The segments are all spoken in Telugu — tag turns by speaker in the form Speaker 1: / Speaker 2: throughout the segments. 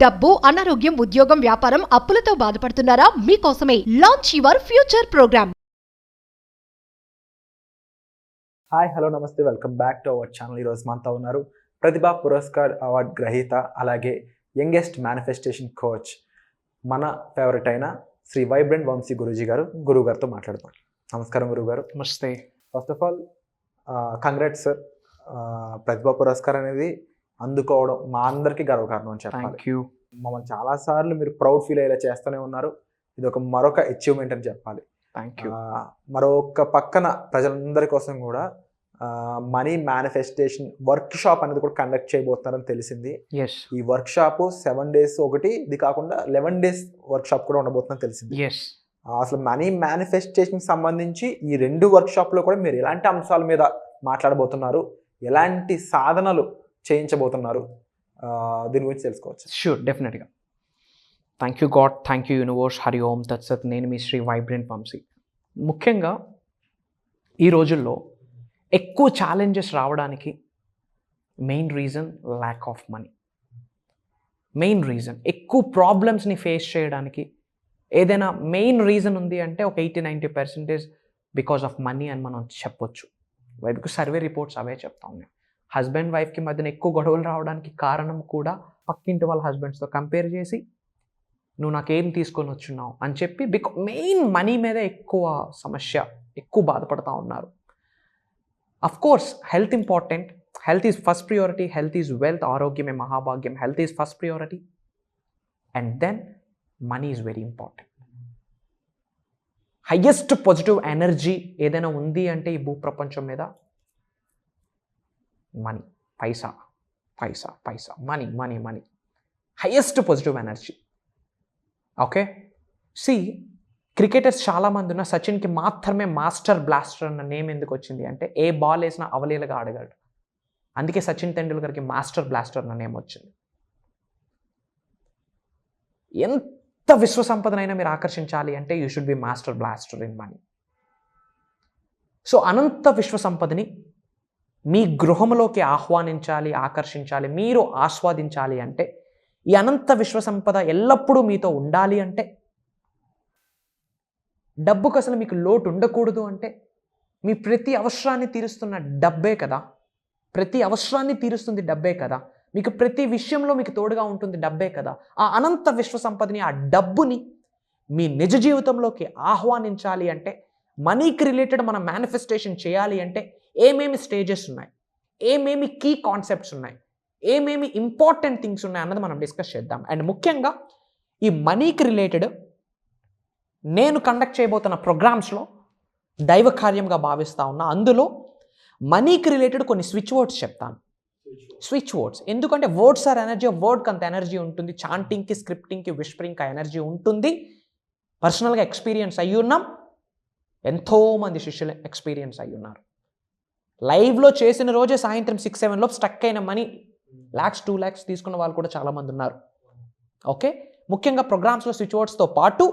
Speaker 1: డబ్బు, అనారోగ్యం, ఉద్యోగం, వ్యాపారం, అప్పులతో బాధపడుతున్నారా? మీకోసమే launch your future program.
Speaker 2: Hi, hello, నమస్తే, welcome back to our channel. ఈరోజు మనతో ఉన్నారు ప్రతిభా పురస్కార్ అవార్డ్ గ్రహీత, అలాగే యంగెస్ట్ మేనిఫెస్టేషన్ కోచ్, మన ఫేవరెట్ అయిన శ్రీ వైబ్రెంట్ వంశీ గురూజీ గారు. గురువు గారితో మాట్లాడతాం. నమస్కారం గురువు గారు.
Speaker 3: నమస్తే.
Speaker 2: First of all congrats sir. Pratibha Puraskar అనేది అందుకోవడం మా అందరికీ గర్వకారణం అని చెప్పాలి.
Speaker 3: Thank you.
Speaker 2: మమ్మల్ని చాలాసార్లు మీరు ప్రౌడ్ ఫీల్ అయ్యేలా చేస్తూనే ఉన్నారు. ఇది ఒక మరొక అచీవ్మెంట్ అని చెప్పాలి.
Speaker 3: Thank you.
Speaker 2: మరొక పక్కన ప్రజలందరి కోసం కూడా మనీ మేనిఫెస్టేషన్ వర్క్ షాప్ అనేది కూడా కండక్ట్ చేయబోతున్నారని తెలిసింది. ఈ వర్క్ షాప్ 7 days ఒకటి, ఇది కాకుండా 11 days వర్క్ షాప్ కూడా ఉండబోతుందని తెలిసింది. అసలు మనీ మేనిఫెస్టేషన్ సంబంధించి ఈ 2 వర్క్ షాప్లో కూడా మీరు ఎలాంటి అంశాల మీద మాట్లాడబోతున్నారు, ఎలాంటి సాధనలు చేయించబోతున్నారు, దీని గురించి తెలుసుకోవచ్చు?
Speaker 3: Sure, definitely. Thank you God, thank you universe, Hari Om తత్సత్. నేను మీ శ్రీ వైబ్రెంట్ వంశీ. ముఖ్యంగా ఈ రోజుల్లో ఎక్కువ ఛాలెంజెస్ రావడానికి main reason lack of money. Main reason, ఎక్కువ ప్రాబ్లమ్స్ని ఫేస్ చేయడానికి ఏదైనా మెయిన్ రీజన్ ఉంది అంటే ఒక 80-90% బికాస్ ఆఫ్ మనీ అని మనం చెప్పొచ్చు. వైపుకు సర్వే రిపోర్ట్స్ అవే చెప్తా ఉన్నాయి. హస్బెండ్ వైఫ్కి మధ్యన ఎక్కువ గొడవలు రావడానికి కారణం కూడా పక్కింటి వాళ్ళ హస్బెండ్స్తో కంపేర్ చేసి నువ్వు నాకేం తీసుకొని వచ్చున్నావు అని చెప్పి మెయిన్ మనీ మీద ఎక్కువ సమస్య, ఎక్కువ బాధపడతా ఉన్నారు. Of course health important, health is first priority, health is wealth, ఆరోగ్యమే మహాభాగ్యం, health is first priority, and then money is very important. Highest positive energy ఏదైనా ఉంది అంటే ఈ భూప్రపంచం మీద మనీ, పైసా పైసా పైసా, money money money, highest positive energy. Okay, cricketers చాలామంది ఉన్న సచిన్కి మాత్రమే మాస్టర్ బ్లాస్టర్ అన్న నేమ్ ఎందుకు వచ్చింది అంటే ఏ బాల్ వేసినా అవలీలగా ఆడగలడు, అందుకే సచిన్ తెండూల్కర్కి మాస్టర్ బ్లాస్టర్ అన్న నేమ్ వచ్చింది. ఎంత విశ్వ సంపదనైనా మీరు ఆకర్షించాలి అంటే you should be master blaster in money. So అనంత విశ్వ సంపదని మీ గృహంలోకి ఆహ్వానించాలి, ఆకర్షించాలి, మీరు ఆస్వాదించాలి అంటే, ఈ అనంత విశ్వ సంపద ఎల్లప్పుడూ మీతో ఉండాలి అంటే, డబ్బుకు అసలు మీకు లోటు ఉండకూడదు అంటే, మీ ప్రతి అవసరాన్ని తీరుస్తున్న డబ్బే కదా, ప్రతి అవసరాన్ని తీరుస్తుంది డబ్బే కదా, మీకు ప్రతి విషయంలో మీకు తోడుగా ఉంటుంది డబ్బే కదా. ఆ అనంత విశ్వ సంపదని, ఆ డబ్బుని మీ నిజ జీవితంలోకి ఆహ్వానించాలి అంటే, మనీకి రిలేటెడ్ మనం మేనిఫెస్టేషన్ చేయాలి అంటే ఏమేమి స్టేజెస్ ఉన్నాయి, ఏమేమి కీ కాన్సెప్ట్స్ ఉన్నాయి, ఏమేమి ఇంపార్టెంట్ థింగ్స్ ఉన్నాయి అన్నది మనం డిస్కస్ చేద్దాం. అండ్ ముఖ్యంగా ఈ మనీకి రిలేటెడ్ నేను కండక్ట్ చేయబోతున్న ప్రోగ్రామ్స్లో దైవ కార్యంగా భావిస్తూ ఉన్నా. అందులో మనీకి రిలేటెడ్ కొన్ని స్విచ్ వర్డ్స్ చెప్తాను. స్విచ్ వర్డ్స్ ఎందుకంటే వర్డ్స్ ఆర్ ఎనర్జీ, వర్డ్కి అంత ఎనర్జీ ఉంటుంది, చాంటింగ్కి, స్క్రిప్టింగ్కి, విస్పరింగ్కి ఆ ఎనర్జీ ఉంటుంది. పర్సనల్గా ఎక్స్పీరియన్స్ అయ్యి ఉన్నాం, ఎంతోమంది శిష్యులు ఎక్స్పీరియన్స్ అయ్యి ఉన్నారు. లైవ్లో చేసిన రోజే సాయంత్రం 6-7 లోపు స్టక్ అయిన మనీ lakhs 2 lakhs తీసుకున్న వాళ్ళు కూడా చాలామంది ఉన్నారు. ఓకే, ముఖ్యంగా ప్రోగ్రామ్స్లో స్విచ్ వర్డ్స్తో పాటు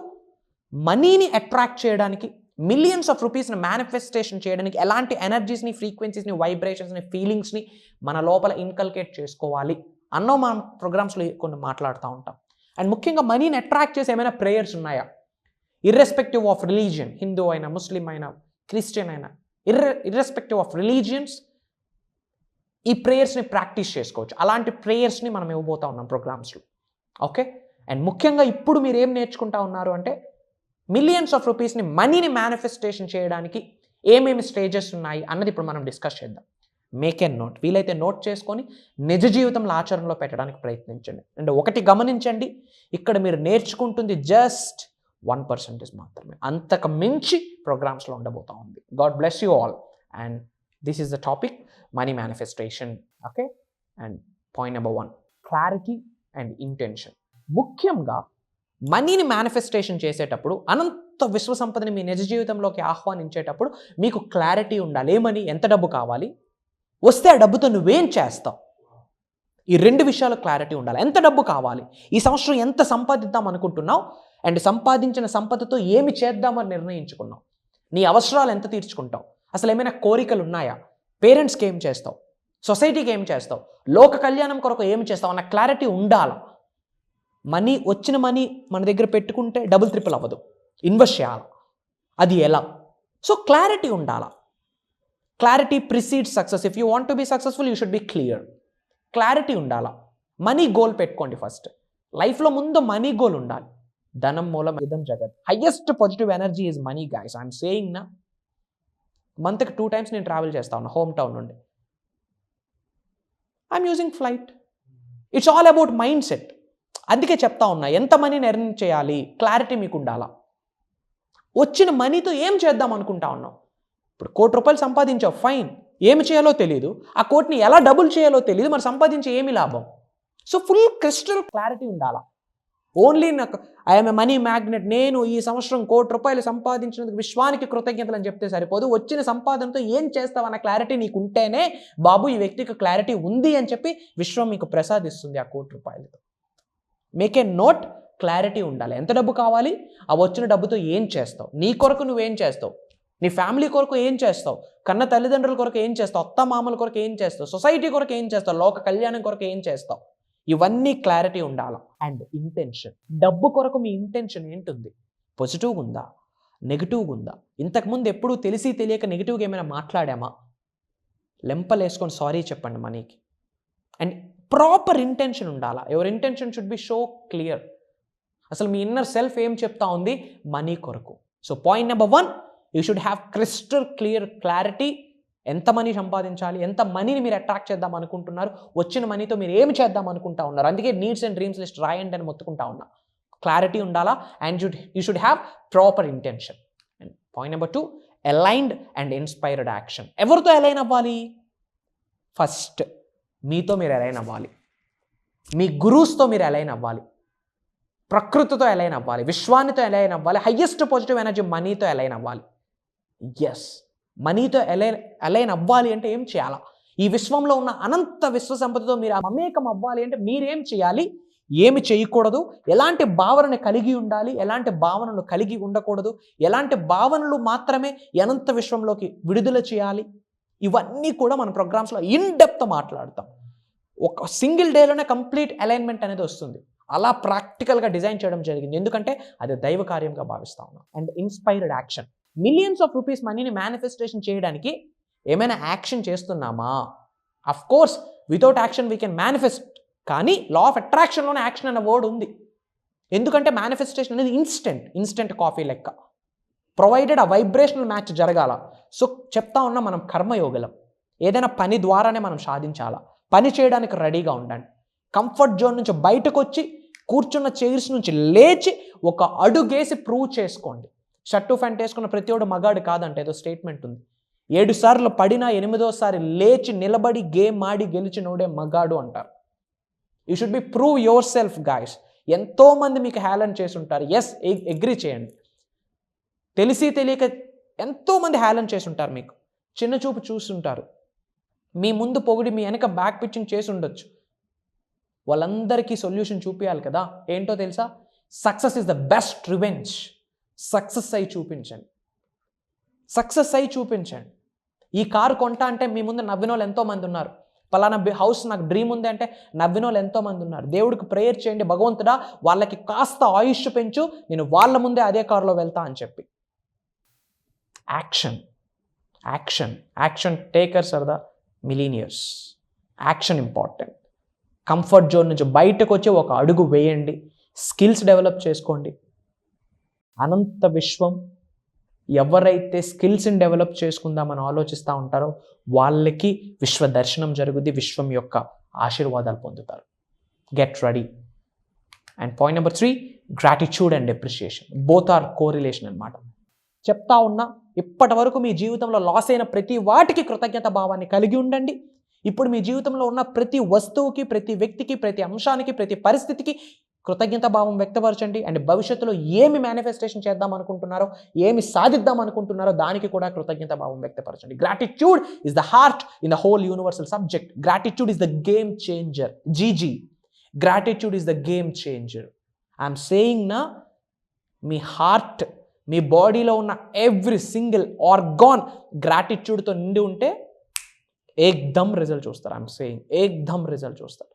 Speaker 3: మనీని అట్రాక్ట్ చేయడానికి, మిలియన్స్ ఆఫ్ రూపీస్ని మేనిఫెస్టేషన్ చేయడానికి ఎలాంటి ఎనర్జీస్ని, ఫ్రీక్వెన్సీస్ని, వైబ్రేషన్స్ని, ఫీలింగ్స్ని మన లోపల ఇన్కల్కేట్ చేసుకోవాలి అన్నో మనం ప్రోగ్రామ్స్లో కొన్ని మాట్లాడుతూ ఉంటాం. అండ్ ముఖ్యంగా మనీని అట్రాక్ట్ చేసి ఏమైనా ప్రేయర్స్ ఉన్నాయా, ఇర్రెస్పెక్టివ్ ఆఫ్ రిలీజియన్, హిందూ అయినా, ముస్లిం అయినా, క్రిస్టియన్ అయినా, ఇర్రెస్పెక్టివ్ ఆఫ్ రిలీజియన్స్ ఈ ప్రేయర్స్ని ప్రాక్టీస్ చేసుకోవచ్చు. అలాంటి ప్రేయర్స్ని మనం ఇవ్వబోతా ఉన్నాం ప్రోగ్రామ్స్లో. ఓకే, అండ్ ముఖ్యంగా ఇప్పుడు మీరు ఏం నేర్చుకుంటా ఉన్నారు అంటే మిలియన్స్ ఆఫ్ రూపీస్ని, మనీని మేనిఫెస్టేషన్ చేయడానికి ఏమేమి స్టేజెస్ ఉన్నాయి అన్నది ఇప్పుడు మనం డిస్కస్ చేద్దాం. మేక్ ఎ నోట్, వీలైతే నోట్ చేసుకొని నిజ జీవితంలో ఆచరణలో పెట్టడానికి ప్రయత్నించండి. అండ్ ఒకటి గమనించండి, ఇక్కడ మీరు నేర్చుకుంటుంది జస్ట్ 1% మాత్రమే, అంతకు మించి ప్రోగ్రామ్స్లో ఉండబోతా ఉంది. God bless you all. And this is the topic, money manifestation. Okay, and point number 1, clarity and intention. ముఖ్యంగా మనీని మేనిఫెస్టేషన్ చేసేటప్పుడు, అనంత విశ్వ సంపదని మీ నిజ జీవితంలోకి ఆహ్వానించేటప్పుడు మీకు క్లారిటీ ఉండాలి. ఏమని, ఎంత డబ్బు కావాలి, వస్తే ఆ డబ్బుతో నువ్వేం చేస్తావు, ఈ 2 విషయాలు క్లారిటీ ఉండాలి. ఎంత డబ్బు కావాలి, ఈ సంవత్సరం ఎంత సంపాదిద్దాం అనుకుంటున్నావు, అండ్ సంపాదించిన సంపదతో ఏమి చేద్దామని నిర్ణయించుకున్నావు, నీ అవసరాలు ఎంత తీర్చుకుంటావు, అసలు ఏమైనా కోరికలు ఉన్నాయా, పేరెంట్స్కి ఏం చేస్తావు, సొసైటీకి ఏం చేస్తావు, లోక కళ్యాణం కొరకు ఏం చేస్తావు అన్న క్లారిటీ ఉండాలి. వచ్చిన మనీ మన దగ్గర పెట్టుకుంటే డబుల్ ట్రిపుల్ అవ్వదు, ఇన్వెస్ట్ చేయాలి. అది ఎలా? సో క్లారిటీ ఉండాలా. Clarity precede success. If you want to be successful you should be clear. Clarity ఉండాలా. మనీ గోల్ పెట్టుకోండి ఫస్ట్. లైఫ్లో ముందు మనీ గోల్ ఉండాలి. ధనం మూలం ఇదం జగత్. Highest positive energy is money guys. I'm saying నా, మంత్కి 2 times నేను ట్రావెల్ చేస్తా ఉన్నా హోమ్ టౌన్ నుండి. I'm using flight. It's all about mind set. అందుకే చెప్తా ఉన్నా, ఎంత మనీని ఎర్న్ చేయాలి, క్లారిటీ మీకు ఉండాలా. వచ్చిన మనీతో ఏం చేద్దాం అనుకుంటా ఉన్నాం. ఇప్పుడు 1 కోటి రూపాయలు సంపాదించావు, ఫైన్. ఏమి చేయాలో తెలియదు, ఆ కోటిని ఎలా డబుల్ చేయాలో తెలియదు, మరి సంపాదించి ఏమి లాభం? సో ఫుల్ క్రిస్టల్ క్లారిటీ ఉండాలా. ఓన్లీ నాకు ఐఎమ్ ఏ మనీ మ్యాగ్నెట్, నేను ఈ సంవత్సరం 1 కోటి రూపాయలు సంపాదించినందుకు విశ్వానికి కృతజ్ఞతలు అని చెప్తే సరిపోదు. వచ్చిన సంపాదనతో ఏం చేస్తావన్న క్లారిటీ నీకు ఉంటేనే, బాబు ఈ వ్యక్తికి క్లారిటీ ఉంది అని చెప్పి విశ్వం మీకు ప్రసాదిస్తుంది ఆ 1 కోటి రూపాయలతో. మేక్ ఏ నోట్, క్లారిటీ ఉండాలి. ఎంత డబ్బు కావాలి, ఆ వచ్చిన డబ్బుతో ఏం చేస్తావు, నీ కొరకు నువ్వేం చేస్తావు, నీ ఫ్యామిలీ కొరకు ఏం చేస్తావు, కన్న తల్లిదండ్రుల కొరకు ఏం చేస్తావు, అత్త మామల కొరకు ఏం చేస్తావు, సొసైటీ కొరకు ఏం చేస్తావు, లోక కళ్యాణం కొరకు ఏం చేస్తావు, ఇవన్నీ క్లారిటీ ఉండాలి. And intention. డబ్బు కొరకు మీ ఇంటెన్షన్ ఏంటుంది? పాజిటివ్గా ఉందా, నెగిటివ్గా ఉందా? ఇంతకుముందు ఎప్పుడూ తెలిసి తెలియక నెగిటివ్గా ఏమైనా మాట్లాడామా? లెంపలేసుకొని సారీ చెప్పండి మనీకి. అండ్ ప్రాపర్ ఇంటెన్షన్ ఉండాలా. Your intention should be so clear. అసలు మీ ఇన్నర్ సెల్ఫ్ ఏం చెప్తా ఉంది? మనీ కొరకు. So point number 1, you should have crystal clear clarity. ఎంత మనీ సంపాదించాలి, ఎంత మనీని మీరు అట్రాక్ట్ చేద్దాం అనుకుంటున్నారు, వచ్చిన మనీతో మీరు ఏమి చేద్దాం అనుకుంటా ఉన్నారు. అందుకే నీడ్స్ అండ్ డ్రీమ్స్ లిస్ట్ రాయండి అని మొత్తుకుంటా ఉన్నా. క్లారిటీ ఉండాలా. And you should have proper intention. And point number 2, aligned and inspired action. ఎవరితో అలైన్ అవ్వాలి? ఫస్ట్ మీతో మీరు అలైన్ అవ్వాలి, మీ గురూస్తో మీరు అలైన్ అవ్వాలి, ప్రకృతితో అలైన్ అవ్వాలి, విశ్వానితో అలైన్ అవ్వాలి, హయ్యెస్ట్ పాజిటివ్ ఎనర్జీ మనీతో అలైన్ అవ్వాలి. ఎస్, మనీతో అలైన్ అవ్వాలి అంటే ఏం చేయాలా? ఈ విశ్వంలో ఉన్న అనంత విశ్వ సంపదతో మీరు మమేకం అవ్వాలి అంటే మీరేం చేయాలి, ఏమి చేయకూడదు, ఎలాంటి భావనని కలిగి ఉండాలి, ఎలాంటి భావనలు కలిగి ఉండకూడదు, ఎలాంటి భావనలు మాత్రమే అనంత విశ్వంలోకి విడుదల చేయాలి, ఇవన్నీ కూడా మన ప్రోగ్రామ్స్లో ఇన్ డెప్త్ మాట్లాడతాం. ఒక సింగిల్ డేలోనే కంప్లీట్ అలైన్మెంట్ అనేది వస్తుంది. అలా ప్రాక్టికల్గా డిజైన్ చేయడం జరిగింది, ఎందుకంటే అది దైవ కార్యంగా భావిస్తా ఉన్నాం. And inspired action. Millions of rupees మనీని మేనిఫెస్టేషన్ చేయడానికి ఏమైనా యాక్షన్ చేస్తున్నామా? Of course without action we can manifest. కానీ లా ఆఫ్ అట్రాక్షన్లోనే యాక్షన్ అనే వర్డ్ ఉంది. ఎందుకంటే మేనిఫెస్టేషన్ అనేది ఇన్స్టెంట్ కాఫీ లెక్క. ప్రొవైడెడ్ ఆ వైబ్రేషనల్ మ్యాచ్ జరగాల. సో చెప్తా ఉన్నా, మనం కర్మయోగలం. ఏదైనా పని ద్వారానే మనం సాధించాలా. పని చేయడానికి రెడీగా ఉండండి. కంఫర్ట్ జోన్ నుంచి బయటకు వచ్చి, కూర్చున్న చైర్స్ నుంచి లేచి ఒక అడుగేసి ప్రూవ్ చేసుకోండి. షర్టు ఫ్యాంట్ వేసుకున్న ప్రతి ఒడు మగాడు కాదంటే ఏదో స్టేట్మెంట్ ఉంది. 7 సార్లు పడినా 8వ సారి లేచి నిలబడి గేమ్ ఆడి గెలిచినోడే మగాడు అంటారు. You should B prove your self guys. ఎంతోమంది మీకు హేళన చేసి ఉంటారు. ఎస్, అగ్రీ చేయండి. తెలిసి తెలియక ఎంతోమంది హేళన చేసి ఉంటారు, మీకు చిన్న చూపు చూస్తుంటారు, మీ ముందు పొగిడి మీ వెనక బ్యాక్ పిచ్చింగ్ చేసి ఉండొచ్చు. వాళ్ళందరికీ సొల్యూషన్ చూపించాలి కదా. ఏంటో తెలుసా? Success is the best revenge. Success అయి చూపించండి. ఈ కారు కొంటా అంటే మీ ముందు నవ్విన వాళ్ళు ఎంతోమంది ఉన్నారు. పలానా హౌస్ నాకు డ్రీమ్ ఉంది అంటే నవ్విన వాళ్ళు ఎంతోమంది ఉన్నారు. దేవుడికి ప్రేయర్ చేయండి, భగవంతుడా వాళ్ళకి కాస్త ఆయుష్ పెంచు, నేను వాళ్ళ ముందే అదే కారులో వెళ్తా అని చెప్పి. Action takers are the millionaires. Action important. Comfort zone నుంచి బయటకు వచ్చి ఒక అడుగు వేయండి. స్కిల్స్ డెవలప్ చేసుకోండి. అనంత విశ్వం ఎవరైతే స్కిల్స్ని డెవలప్ చేసుకుందామని ఆలోచిస్తూ ఉంటారో వాళ్ళకి విశ్వ దర్శనం జరుగుద్ది, విశ్వం యొక్క ఆశీర్వాదాలు పొందుతారు. Get ready. And point number 3, gratitude and appreciation. Both are correlation అనమాట. చెప్తా ఉన్నా, ఇప్పటి వరకు మీ జీవితంలో లాస్ అయిన ప్రతి వాటికి కృతజ్ఞత భావాన్ని కలిగి ఉండండి. ఇప్పుడు మీ జీవితంలో ఉన్న ప్రతి వస్తువుకి, ప్రతి వ్యక్తికి, ప్రతి అంశానికి, ప్రతి పరిస్థితికి కృతజ్ఞత భావం వ్యక్తపరచండి. అండ్ భవిష్యత్తులో ఏమి మేనిఫెస్టేషన్ చేద్దాం అనుకుంటున్నారో, ఏమి సాధిద్దాం అనుకుంటున్నారో దానికి కూడా కృతజ్ఞత భావం వ్యక్తపరచండి. Gratitude is the heart in the whole universal subject. Gratitude is the game changer. జీజీ, gratitude is the game changer. I'm saying నా, మీ హార్ట్, మీ బాడీలో ఉన్న ఎవ్రీ సింగిల్ ఆర్గాన్ గ్రాటిట్యూడ్తో నిండి ఉంటే ఏకదమ్ రిజల్ట్ చూస్తారు. ఐఎమ్ సేయింగ్ ఏకదమ్ రిజల్ట్ చూస్తారు.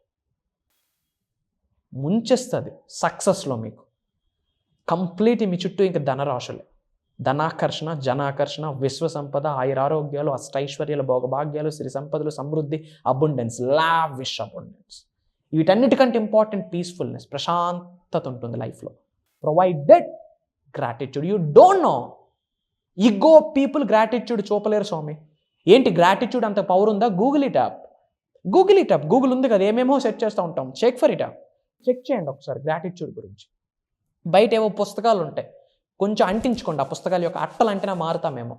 Speaker 3: ముంచేస్తుంది సక్సెస్లో. మీకు కంప్లీట్ మీ చుట్టూ ఇంకా ధనరాశులే, ధనాకర్షణ, జనాకర్షణ, విశ్వ సంపద, ఆయురారోగ్యాలు, అష్టైశ్వర్యాలు, భోగభాగ్యాలు, సిరి సంపదలు, సమృద్ధి, అబుండెన్స్, లావిష్ అబుండెన్స్. వీటన్నిటికంటే ఇంపార్టెంట్ పీస్ఫుల్నెస్, ప్రశాంతత ఉంటుంది లైఫ్లో. Provided gratitude. You don't know, ego people gratitude చూపలేరు స్వామి. ఏంటి గ్రాటిట్యూడ్ అంత పవర్ ఉందా? Google it up. గూగుల్ ఉంది కదా, ఏమేమో సెర్చ్ చేస్తూ ఉంటాం. Check for it up. Check చేయండి ఒకసారి గ్రాటిట్యూడ్ గురించి. బయట ఏవో పుస్తకాలు ఉంటాయి, కొంచెం అంటించుకోండి. ఆ పుస్తకాల యొక్క అట్టలు అంటేనే మారుతామేమో.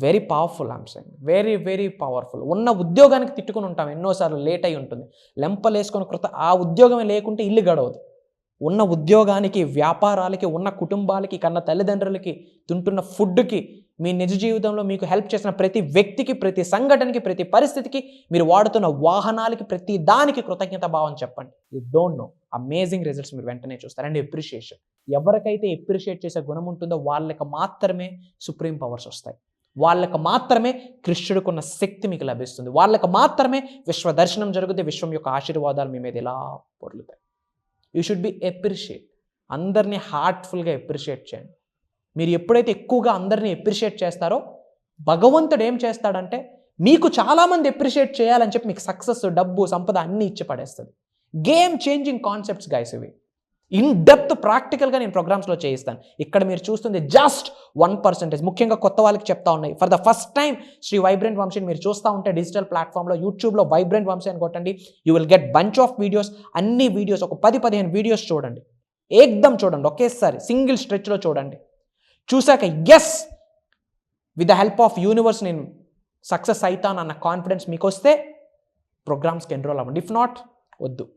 Speaker 3: Very powerful, I'm saying, very very powerful. ఉన్న ఉద్యోగానికి తిట్టుకుని ఉంటాం ఎన్నోసార్లు, లేట్ అయి ఉంటుంది, లెంపలేసుకొని ఆ ఉద్యోగమే లేకుంటే ఇల్లు గడవదు. ఉన్న ఉద్యోగానికి, వ్యాపారాలకి, ఉన్న కుటుంబాలకి, కన్న తల్లిదండ్రులకి, తింటున్న ఫుడ్కి, మీ నిజ జీవితంలో మీకు హెల్ప్ చేసిన ప్రతి వ్యక్తికి, ప్రతి సంఘటనకి, ప్రతి పరిస్థితికి, మీరు వాడుతున్న వాహనాలకి, ప్రతి దానికి కృతజ్ఞత భావం చెప్పండి. You don't no, amazing results మీరు వెంటనే చూస్తారు. And appreciation. ఎవరికైతే ఎప్రిషియేట్ చేసే గుణం ఉంటుందో వాళ్ళకి మాత్రమే సుప్రీం పవర్స్ వస్తాయి. వాళ్ళకి మాత్రమే కృష్ణుడికున్న శక్తి మీకు లభిస్తుంది. వాళ్ళకి మాత్రమే విశ్వ దర్శనం జరుగుతుంది. విశ్వం యొక్క ఆశీర్వాదాలు మీ మీద ఇలా పొర్లుతాయి. You should be appreciate. అందరినీ హార్ట్ఫుల్గా ఎప్రిషియేట్ చేయండి. మీరు ఎప్పుడైతే ఎక్కువగా అందరినీ ఎప్రిషియేట్ చేస్తారో భగవంతుడు ఏం చేస్తాడంటే మీకు చాలామంది ఎప్రిషియేట్ చేయాలని చెప్పి మీకు సక్సెస్, డబ్బు, సంపద అన్నీ ఇచ్చి పడేస్తుంది. గేమ్ చేంజింగ్ కాన్సెప్ట్స్ గైస్ ఇవి. ఇన్ డెప్త్ ప్రాక్టికల్గా నేను ప్రోగ్రామ్స్లో చేయిస్తాను. ఇక్కడ మీరు చూస్తుంది జస్ట్ 1%. ముఖ్యంగా కొత్త వాళ్ళకి చెప్తా ఉన్నాయి. For the first time Shri Vibrant వంశీని మీరు చూస్తూ ఉంటే డిజిటల్ ప్లాట్ఫామ్లో యూట్యూబ్లో వైబ్రెంట్ వంశీ అని కొట్టండి. You will get bunch of videos. అన్ని వీడియోస్ ఒక 10-15 వీడియోస్ చూడండి. ఏకదం చూడండి, ఒకేసారి సింగిల్ స్ట్రెచ్లో చూడండి. చూశాక yes, with the help of universe నేను సక్సెస్ అవుతానన్న కాన్ఫిడెన్స్ మీకు వస్తే ప్రోగ్రామ్స్కి ఎన్రోల్ అవ్వండి. ఇఫ్ నాట్, వద్దు,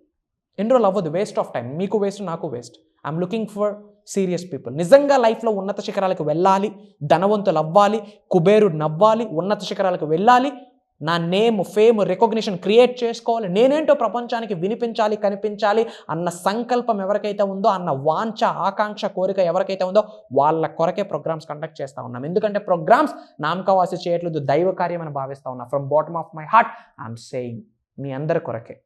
Speaker 3: ఎన్రోల్ అవ్వదు. Waste of time. మీకు వేస్ట్, నాకు waste. I'm looking for serious people. నిజంగా లైఫ్లో ఉన్నత శిఖరాలకు వెళ్ళాలి, ధనవంతులు అవ్వాలి, కుబేరుడు నవ్వాలి, ఉన్నత శిఖరాలకు వెళ్ళాలి, నా నేమ్, ఫేమ్, రికగ్నిషన్ క్రియేట్ చేసుకోవాలి, నేనేంటో ప్రపంచానికి వినిపించాలి, కనిపించాలి అన్న సంకల్పం ఎవరికైతే ఉందో, అన్న వాంఛ, ఆకాంక్ష, కోరిక ఎవరికైతే ఉందో వాళ్ళ కొరకే ప్రోగ్రామ్స్ కండక్ట్ చేస్తూ ఉన్నాం. ఎందుకంటే ప్రోగ్రామ్స్ నామకవాసి చేయట్లేదు, దైవ కార్యం అని భావిస్తూ ఉన్నా. From bottom of my heart I'm saying, మీ అందరి కొరకే.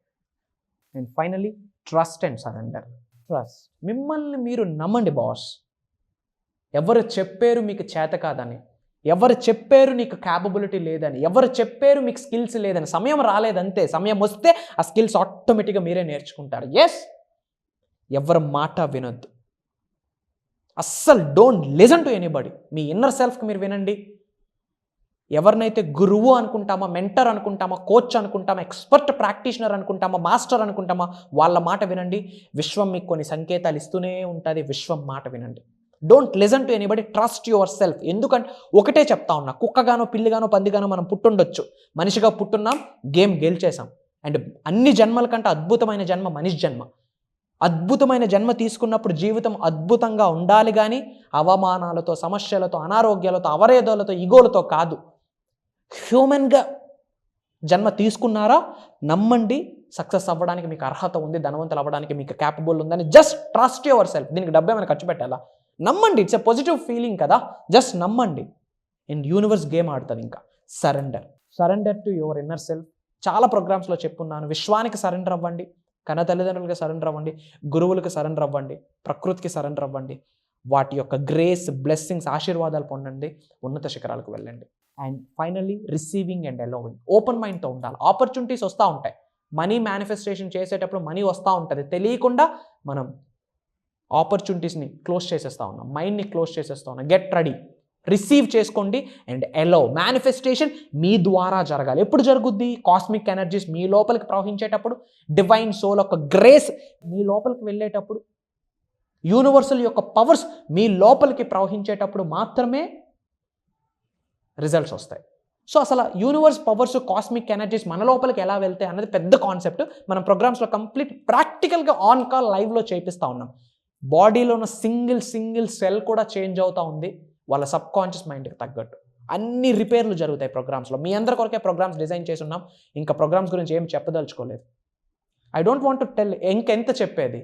Speaker 3: And finally, trust and surrender. Trust. మిమ్మల్ని మీరు నమ్మండి బాస్. ఎవరు చెప్పారు మీకు చేత కాదని, ఎవరు చెప్పారు నీకు క్యాపబిలిటీ లేదని, ఎవరు చెప్పారు మీకు స్కిల్స్ లేదని, సమయం రాలేదంతే. సమయం వస్తే ఆ స్కిల్స్ ఆటోమేటిక్గా మీరే నేర్చుకుంటారు. ఎస్, ఎవరి మాట వినొద్దు అస్సలు. Don't listen to anybody. మీ ఇన్నర్ సెల్ఫ్కి మీరు వినండి. ఎవరినైతే గురువు అనుకుంటామా, మెంటర్ అనుకుంటామా, కోచ్ అనుకుంటామా, ఎక్స్పర్ట్ ప్రాక్టీషనర్ అనుకుంటామా, మాస్టర్ అనుకుంటామా, వాళ్ళ మాట వినండి. విశ్వం మీకు కొన్ని సంకేతాలు ఇస్తూనే ఉంటుంది. విశ్వం మాట వినండి. Don't listen to anybody. Trust your self. ఎందుకంటే ఒకటే చెప్తా ఉన్నా, కుక్కగానో, పిల్లిగానో, పందిగానో మనం పుట్టుండొచ్చు, మనిషిగా పుట్టున్నాం, గేమ్ గెలిచేసాం. అండ్ అన్ని జన్మల కంటే అద్భుతమైన జన్మ మనిషి జన్మ. అద్భుతమైన జన్మ తీసుకున్నప్పుడు జీవితం అద్భుతంగా ఉండాలి, కానీ అవమానాలతో, సమస్యలతో, అనారోగ్యాలతో, అవరేదాలతో, ఇగోలతో కాదు. హ్యూమన్గా జన్మ తీసుకున్నారా, నమ్మండి, సక్సెస్ అవ్వడానికి మీకు అర్హత ఉంది, ధనవంతులు అవ్వడానికి మీకు క్యాపబుల్ ఉందని. Just trust your self. దీనికి డబ్బు ఏమైనా ఖర్చు పెట్టాలా? నమ్మండి. ఇట్స్ ఎ పాజిటివ్ ఫీలింగ్ కదా, జస్ట్ నమ్మండి. అండ్ యూనివర్స్ గేమ్ ఆడుతుంది. ఇంకా surrender to your inner self. చాలా ప్రోగ్రామ్స్లో చెప్పున్నాను. విశ్వానికి సరెండర్ అవ్వండి, కన్న తల్లిదండ్రులకి సరెండర్ అవ్వండి, గురువులకు సరెండర్ అవ్వండి, ప్రకృతికి సరెండర్ అవ్వండి. వాటి యొక్క గ్రేస్, బ్లెస్సింగ్స్, ఆశీర్వాదాలు పొందండి, ఉన్నత శిఖరాలకు వెళ్ళండి. And finally, receiving and allowing. Open మైండ్తో ఉండాలి. ఆపర్చునిటీస్ వస్తూ ఉంటాయి. మనీ మేనిఫెస్టేషన్ చేసేటప్పుడు మనీ వస్తూ ఉంటుంది. తెలియకుండా మనం ఆపర్చునిటీస్ని క్లోజ్ చేసేస్తూ ఉన్నాం, మైండ్ని క్లోజ్ చేసేస్తూ ఉన్నాం. గెట్ రెడీ, రిసీవ్ చేసుకోండి అండ్ అలో. మేనిఫెస్టేషన్ మీ ద్వారా జరగాలి. ఎప్పుడు జరుగుద్ది? కాస్మిక్ ఎనర్జీస్ మీ లోపలికి ప్రవహించేటప్పుడు, డివైన్ సోల్ యొక్క గ్రేస్ మీ లోపలికి వెళ్ళేటప్పుడు, యూనివర్సల్ యొక్క పవర్స్ మీ లోపలికి ప్రవహించేటప్పుడు మాత్రమే రిజల్ట్స్ వస్తాయి. సో అసలు యూనివర్స్ పవర్స్, కాస్మిక్ ఎనర్జీస్ మన లోపలికి ఎలా వెళ్తాయి అన్నది పెద్ద కాన్సెప్ట్. మనం ప్రోగ్రామ్స్లో కంప్లీట్ ప్రాక్టికల్గా ఆన్ కాల్ లైవ్లో చేపిస్తూ ఉన్నాం. బాడీలో ఉన్న సింగిల్ సెల్ కూడా చేంజ్ అవుతూ ఉంది వాళ్ళ సబ్ కాన్షియస్ మైండ్కి తగ్గట్టు. అన్ని రిపేర్లు జరుగుతాయి ప్రోగ్రామ్స్లో. మీ అందరి కొరకే ప్రోగ్రామ్స్ డిజైన్ చేసి ఉన్నాం. ఇంకా ప్రోగ్రామ్స్ గురించి ఏం చెప్పదలుచుకోలేదు. I don't want to tell. ఇంకెంత చెప్పేది.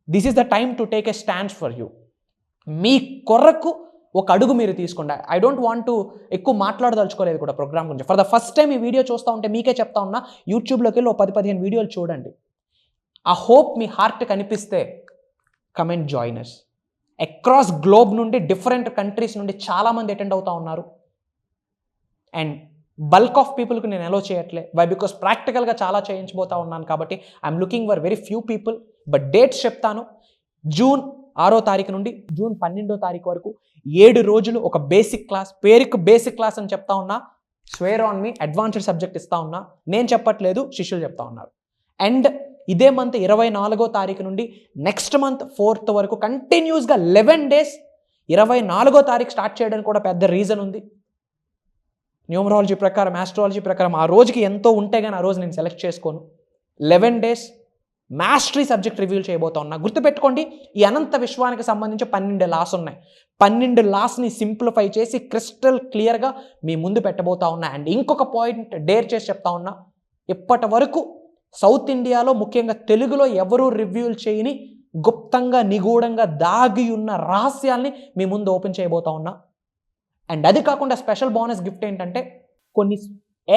Speaker 3: This is the time to take a stand for you. మీ కొరకు ఒక అడుగు మీరు తీసుకోండి. ఐ డోంట్ వాంట్ టు ఎక్కువ మాట్లాడదలుచుకోలేదు కూడా ప్రోగ్రామ్ గురించి. ఫర్ ద ఫస్ట్ టైం ఈ వీడియో చూస్తూ ఉంటే మీకే చెప్తా ఉన్నా, యూట్యూబ్లోకి వెళ్ళి 10-15 వీడియోలు చూడండి. ఆ హోప్ మీ హార్ట్ కనిపిస్తే come and join us. Across globe నుండి డిఫరెంట్ కంట్రీస్ నుండి చాలామంది అటెండ్ అవుతా ఉన్నారు. అండ్ బల్క్ ఆఫ్ పీపుల్కి నేను ఎలో చేయట్లే. వై బికాస్ ప్రాక్టికల్గా చాలా చేయించబోతా ఉన్నాను కాబట్టి I'm looking for very few people. But dates చెప్తాను. జూన్ 6వ తారీఖు నుండి జూన్ 12వ తారీఖు వరకు 7 రోజులు ఒక బేసిక్ క్లాస్, పేరుకు బేసిక్ క్లాస్ అని చెప్తా ఉన్నా, square on me advanced subject ఇస్తా ఉన్నా. నేను చెప్పట్లేదు, శిష్యులు చెప్తా ఉన్నారు. అండ్ ఇదే మంత్ 24వ తారీఖు నుండి నెక్స్ట్ మంత్ 4th వరకు కంటిన్యూస్గా 11 days 24వ తారీఖు స్టార్ట్ చేయడానికి కూడా పెద్ద రీజన్ ఉంది. న్యూమరాలజీ ప్రకారం, ఆస్ట్రాలజీ ప్రకారం ఆ రోజుకి ఎంతో ఉంటే కానీ ఆ రోజు నేను సెలెక్ట్ చేసుకోను. 11 days మాస్టరీ సబ్జెక్ట్ రివ్యూ చేయబోతా ఉన్నా. గుర్తుపెట్టుకోండి, ఈ అనంత విశ్వానికి సంబంధించి 12 లాస్ ఉన్నాయి. 12 లాస్ని సింప్లిఫై చేసి క్రిస్టల్ క్లియర్గా మీ ముందు పెట్టబోతా ఉన్నా. అండ్ ఇంకొక పాయింట్ డేర్ చేసి చెప్తా ఉన్నా, ఇప్పటి వరకు సౌత్ ఇండియాలో ముఖ్యంగా తెలుగులో ఎవరూ రివ్యూలు చేయని గుప్తంగా నిగూఢంగా దాగి ఉన్న రహస్యాల్ని మీ ముందు ఓపెన్ చేయబోతా ఉన్నా. అండ్ అది కాకుండా స్పెషల్ బోనస్ గిఫ్ట్ ఏంటంటే కొన్ని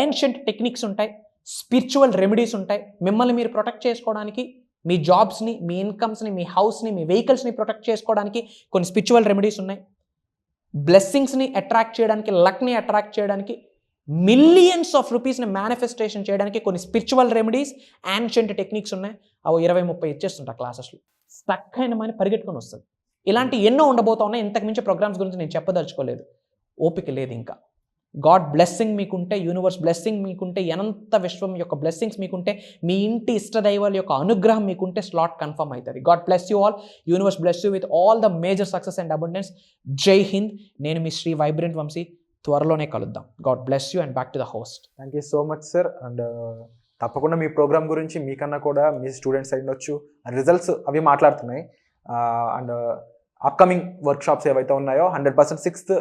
Speaker 3: ఏన్షియంట్ టెక్నిక్స్ ఉంటాయి, స్పిరిచువల్ రెమెడీస్ ఉంటాయి. మిమ్మల్ని మీరు ప్రొటెక్ట్ చేసుకోవడానికి, మీ జాబ్స్ని, మీ ఇన్కమ్స్ని, మీ హౌస్ని, మీ వెహికల్స్ని ప్రొటెక్ట్ చేసుకోవడానికి కొన్ని స్పిరిచువల్ రెమెడీస్ ఉన్నాయి. బ్లెస్సింగ్స్ని అట్రాక్ట్ చేయడానికి, లక్ని అట్రాక్ట్ చేయడానికి, మిలియన్స్ ఆఫ్ రూపీస్ని మేనిఫెస్టేషన్ చేయడానికి కొన్ని స్పిరిచువల్ రెమెడీస్, యాన్షియంట్ టెక్నిక్స్ ఉన్నాయి. అవి 20-30 ఇచ్చేస్తుంటా క్లాసెస్లో. స్టక్ అయిన మని పరిగెట్టుకొని వస్తుంది. ఇలాంటి ఎన్నో ఉండబోతా ఉన్నాయి. ఇంతకు మించి ప్రోగ్రామ్స్ గురించి నేను చెప్పదలుచుకోలేదు, ఓపిక లేదు ఇంకా. గాడ్ బ్లెస్సింగ్ మీకుంటే, యూనివర్స్ బ్లెస్సింగ్ మీకుంటే, అనంత విశ్వం యొక్క బ్లెస్సింగ్స్ మీకుంటే, మీ ఇంటి ఇష్టదైవాల యొక్క అనుగ్రహం మీకుంటే స్లాట్ కన్ఫర్మ్ అవుతుంది. God bless you all. Universe bless you with all the major success and abundance. జై హింద్. నేను మీ శ్రీ వైబ్రెంట్ వంశీ. త్వరలోనే కలుద్దాం. God bless you and back to the host.
Speaker 2: Thank you so much sir. And తప్పకుండా మీ ప్రోగ్రామ్ గురించి మీకన్నా కూడా మీ స్టూడెంట్స్ అయ్యుండొచ్చు, రిజల్ట్స్ అవి మాట్లాడుతున్నాయి. అండ్ అప్కమింగ్ వర్క్షాప్స్ ఏవైతే ఉన్నాయో 100% 6th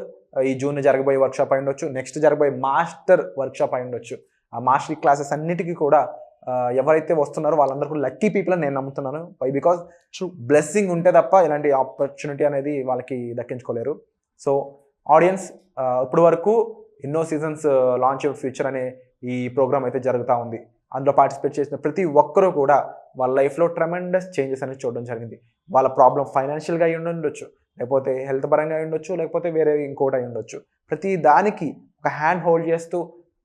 Speaker 2: ఈ జూన్ జరగబోయే వర్క్షాప్ అయి ఉండొచ్చు, నెక్స్ట్ జరగబోయే మాస్టర్ వర్క్షాప్ అయి ఉండొచ్చు. ఆ మాస్టరీ క్లాసెస్ అన్నిటికీ కూడా ఎవరైతే వస్తున్నారో వాళ్ళందరూ కూడా లక్కీ పీపుల్ అని నేను నమ్ముతున్నాను. వై బికాజ్ బ్లెస్సింగ్ ఉంటే తప్ప ఇలాంటి ఆపర్చునిటీ అనేది వాళ్ళకి దక్కించుకోలేరు. సో ఆడియన్స్, ఇప్పుడు వరకు ఎన్నో సీజన్స్ లాంచ్ ఫ్యూచర్ అనే ఈ ప్రోగ్రామ్ అయితే జరుగుతూ ఉంది. అందులో పార్టిసిపేట్ చేసిన ప్రతి ఒక్కరూ కూడా వాళ్ళ లైఫ్లో ట్రెమెండస్ చేంజెస్ అనేది చూడడం జరిగింది. వాళ్ళ ప్రాబ్లం ఫైనాన్షియల్గా అయి ఉండొచ్చు, లేకపోతే హెల్త్ పరంగా అయి ఉండొచ్చు, లేకపోతే వేరే ఇంకోటి అయి ఉండొచ్చు. ప్రతి దానికి ఒక హ్యాండ్ హోల్డ్ చేస్తూ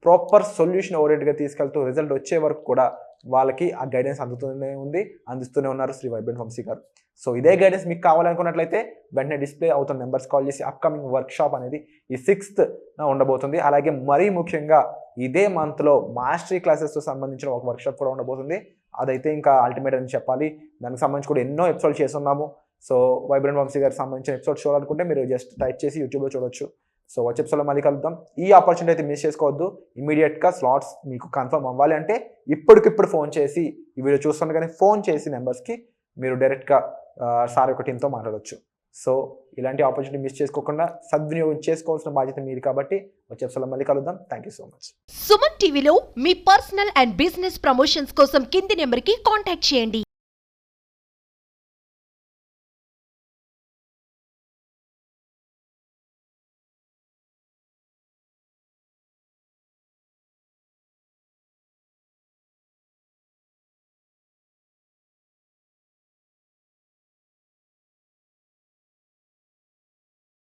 Speaker 2: ప్రాపర్ సొల్యూషన్ ఓరియంటెడ్గా తీసుకెళ్తూ రిజల్ట్ వచ్చే వరకు కూడా వాళ్ళకి ఆ గైడెన్స్ అందిస్తూనే ఉన్నారు శ్రీ వైబ్రెంట్ వంశీ గారు. సో ఇదే గైడెన్స్ మీకు కావాలనుకున్నట్లయితే వెంటనే డిస్ప్లే అవుతున్న నెంబర్స్ కాల్ చేసి అప్కమింగ్ వర్క్షాప్ అనేది ఈ 6th ఉండబోతుంది. అలాగే మరీ ముఖ్యంగా ఇదే మంత్లో మాస్టరీ క్లాసెస్తో సంబంధించిన ఒక వర్క్షాప్ కూడా ఉండబోతుంది. అదైతే ఇంకా అల్టిమేట్ అని చెప్పాలి. దానికి సంబంధించి కూడా ఎన్నో ఎపిసోడ్ చేస్తున్నాము. సో వైబ్రెంట్ వంశీ గారికి సంబంధించిన ఎపిసోడ్ చూడాలనుకుంటే మీరు జస్ట్ టైప్ చేసి యూట్యూబ్లో చూడొచ్చు. సో వచ్చే ఎపిసోడ్లో మళ్ళీ కలుద్దాం. ఈ ఆపర్చునిటీ అయితే మిస్ చేసుకోవద్దు. ఇమీడియట్గా స్లాట్స్ మీకు కన్ఫర్మ్ అవ్వాలి అంటే ఇప్పటికిప్పుడు ఫోన్ చేసి, ఈ వీడియో చూస్తుండగానే ఫోన్ చేసి నెంబర్స్కి మీరు డైరెక్ట్గా సార్ యొక్క టీంతో మాట్లాడవచ్చు. సో ఇలాంటి ఆపర్చునిటీ మిస్ చేసుకోకుండా సద్వినియోగం చేసుకోవాల్సిన బాధ్యత మీది కాబట్టి వచ్చే ఎపిసోడ్లో మళ్ళీ కలుద్దాం. Thank you so much.
Speaker 1: Suman టీవీలో మీ పర్సనల్ అండ్ బిజినెస్ ప్రమోషన్స్ కోసం కింది నెంబర్కి కాంటాక్ట్ చేయండి.